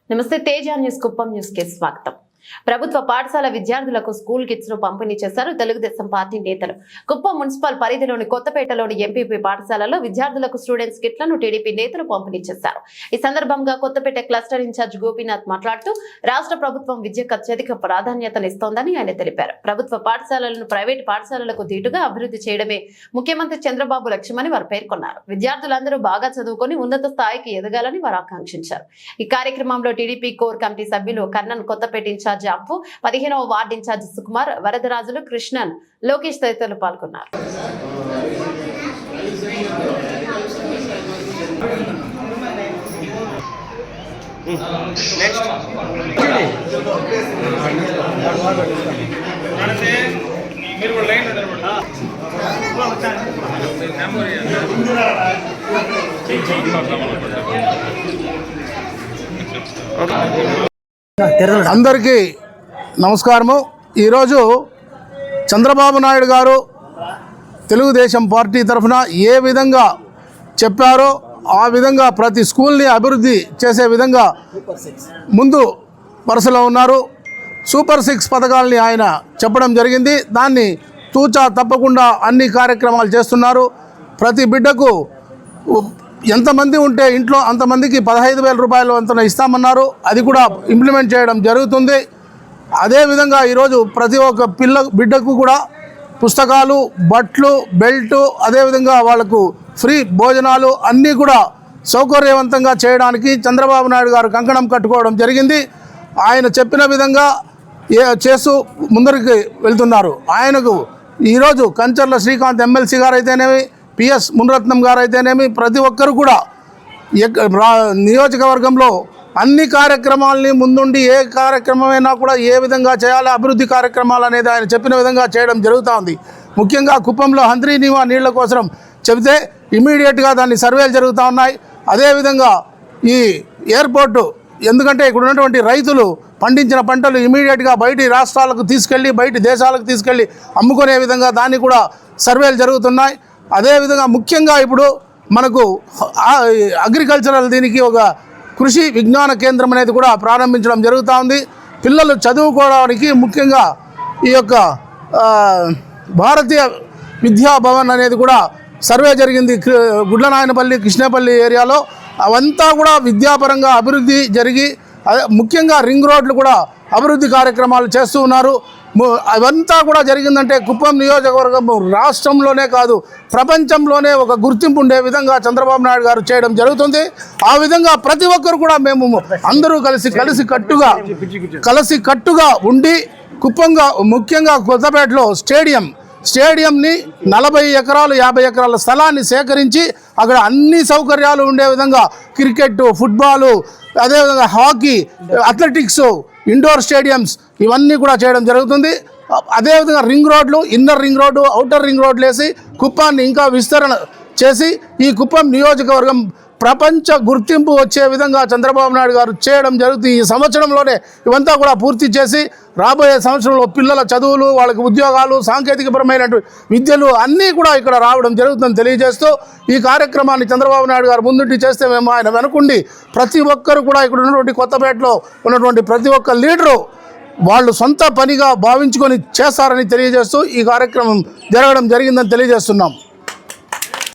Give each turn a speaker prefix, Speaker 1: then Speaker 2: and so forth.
Speaker 1: నమస్తే Teja news Kuppam news కి స్వాగతం. ప్రభుత్వ పాఠశాల విద్యార్థులకు స్కూల్ కిట్స్ ను పంపిణీ చేశారు తెలుగుదేశం పార్టీ నేతలు. కుప్పం మున్సిపల్ పరిధిలోని కొత్తపేటలోని ఎంపీపీ పాఠశాలలో విద్యార్థులకు స్టూడెంట్స్ కిట్లను టీడీపీ నేతలు పంపిణీ చేశారు. ఈ సందర్భంగా కొత్తపేట క్లస్టర్ ఇన్ఛార్జ్ గోపీనాథ్ మాట్లాడుతూ రాష్ట్ర ప్రభుత్వం విద్యకు అత్యధిక ప్రాధాన్యతనిస్తోందని ఆయన తెలిపారు. ప్రభుత్వ పాఠశాలలను ప్రైవేటు పాఠశాలలకు ధీటుగా అభివృద్ధి చేయడమే ముఖ్యమంత్రి చంద్రబాబు లక్ష్యమని వారు పేర్కొన్నారు. విద్యార్థులందరూ బాగా చదువుకొని ఉన్నత స్థాయికి ఎదగాలని వారు ఆకాంక్షించారు. ఈ కార్యక్రమంలో టీడీపీ కోర్ కమిటీ సభ్యులు కన్నన్, కొత్తపేట ఇన్ఛార్జ్ అప్పు, 15వ వార్డు ఇన్ఛార్జ్ సుకుమార్, వరదరాజులు, కృష్ణన్, లోకేష్ తదితరులు పాల్గొన్నారు.
Speaker 2: అందరికీ నమస్కారము. ఈరోజు చంద్రబాబు నాయుడు గారు తెలుగుదేశం పార్టీ తరఫున ఏ విధంగా చెప్పారో ఆ విధంగా ప్రతి స్కూల్ని అభివృద్ధి చేసే విధంగా ముందు వరుసలో ఉన్నారు. సూపర్ 6 పథకాలని ఆయన చెప్పడం జరిగింది. దాన్ని తూచా తప్పకుండా అన్ని కార్యక్రమాలు చేస్తున్నారు. ప్రతి బిడ్డకు ఎంతమంది ఉంటే ఇంట్లో అంతమందికి 15,000 రూపాయలు అంత ఇస్తామన్నారు. అది కూడా ఇంప్లిమెంట్ చేయడం జరుగుతుంది. అదేవిధంగా ఈరోజు ప్రతి ఒక్క బిడ్డకు కూడా పుస్తకాలు, బట్లు, బెల్టు, అదేవిధంగా వాళ్లకు ఫ్రీ భోజనాలు అన్నీ కూడా సౌకర్యవంతంగా చేయడానికి చంద్రబాబు నాయుడు గారు కంకణం కట్టుకోవడం జరిగింది. ఆయన చెప్పిన విధంగా చేస్తూ ముందరికి వెళ్తున్నారు. ఆయనకు ఈరోజు కంచర్ల శ్రీకాంత్ ఎమ్మెల్సీ గారు అయితేనేమి, పిఎస్ మునరత్నం గారు అయితేనేమి, ప్రతి ఒక్కరు కూడా నియోజకవర్గంలో అన్ని కార్యక్రమాలని ముందుండి ఏ కార్యక్రమమైనా కూడా ఏ విధంగా చేయాలి, అభివృద్ధి కార్యక్రమాలు అనేది ఆయన చెప్పిన విధంగా చేయడం జరుగుతూ ఉంది. ముఖ్యంగా కుప్పంలో హంద్రీనీవా నీళ్ల కోసం చెబితే ఇమీడియట్గా దాన్ని సర్వేలు జరుగుతూ ఉన్నాయి. అదేవిధంగా ఈ ఎయిర్పోర్టు, ఎందుకంటే ఇక్కడ ఉన్నటువంటి రైతులు పండించిన పంటలు ఇమీడియట్గా బయటి రాష్ట్రాలకు తీసుకెళ్ళి బయటి దేశాలకు తీసుకెళ్ళి అమ్ముకునే విధంగా దాన్ని కూడా సర్వేలు జరుగుతున్నాయి. అదేవిధంగా ముఖ్యంగా ఇప్పుడు మనకు అగ్రికల్చరల్ దీనికి ఒక కృషి విజ్ఞాన కేంద్రం అనేది కూడా ప్రారంభించడం జరుగుతూ ఉంది. పిల్లలు చదువుకోవడానికి ముఖ్యంగా ఈ యొక్క భారతీయ విద్యాభవన్ అనేది కూడా సర్వే జరిగింది గుడ్లనాయనపల్లి, కృష్ణపల్లి ఏరియాలో. అవంతా కూడా విద్యాపరంగా అభివృద్ధి జరిగి ముఖ్యంగా రింగ్ రోడ్లు కూడా అభివృద్ధి కార్యక్రమాలు చేస్తూ ఉన్నారు. అవంతా కూడా జరిగిందంటే కుప్పం నియోజకవర్గం రాష్ట్రంలోనే కాదు ప్రపంచంలోనే ఒక గుర్తింపు ఉండే విధంగా చంద్రబాబు నాయుడు గారు చేయడం జరుగుతుంది. ఆ విధంగా ప్రతి ఒక్కరు కూడా మేము అందరూ కలిసి కట్టుగా ఉండి కుప్పంగా ముఖ్యంగా కొత్తపేటలో స్టేడియంని 40 ఎకరాలు 50 ఎకరాల స్థలాన్ని సేకరించి అక్కడ అన్ని సౌకర్యాలు ఉండే విధంగా క్రికెట్, ఫుట్బాలు, అదేవిధంగా హాకీ, అథ్లెటిక్స్, ఇండోర్ స్టేడియంస్ ఇవన్నీ కూడా చేయడం జరుగుతుంది. అదేవిధంగా రింగ్ రోడ్లు, inner ring road, outer ring రోడ్లు వేసి కుప్పాన్ని ఇంకా విస్తరణ చేసి ఈ కుప్పం నియోజకవర్గం ప్రపంచ గుర్తింపు వచ్చే విధంగా చంద్రబాబు నాయుడు గారు చేయడం జరుగుతుంది. ఈ సంవత్సరంలోనే ఇవంతా కూడా పూర్తి చేసి రాబోయే సంవత్సరంలో పిల్లల చదువులు, వాళ్ళకి ఉద్యోగాలు, సాంకేతికపరమైనటువంటి విద్యలు అన్నీ కూడా ఇక్కడ రావడం జరుగుతుందని తెలియజేస్తూ ఈ కార్యక్రమాన్ని చంద్రబాబు నాయుడు గారు ముందుండి చేస్తే మేము ఆయన వెనుకుండి ప్రతి ఒక్కరు కూడా ఇక్కడ ఉన్నటువంటి కొత్తపేటలో ఉన్నటువంటి ప్రతి ఒక్క లీడరు వాళ్ళు సొంత పనిగా భావించుకొని చేస్తారని తెలియజేస్తూ ఈ కార్యక్రమం జరగడం జరిగిందని తెలియజేస్తున్నాం.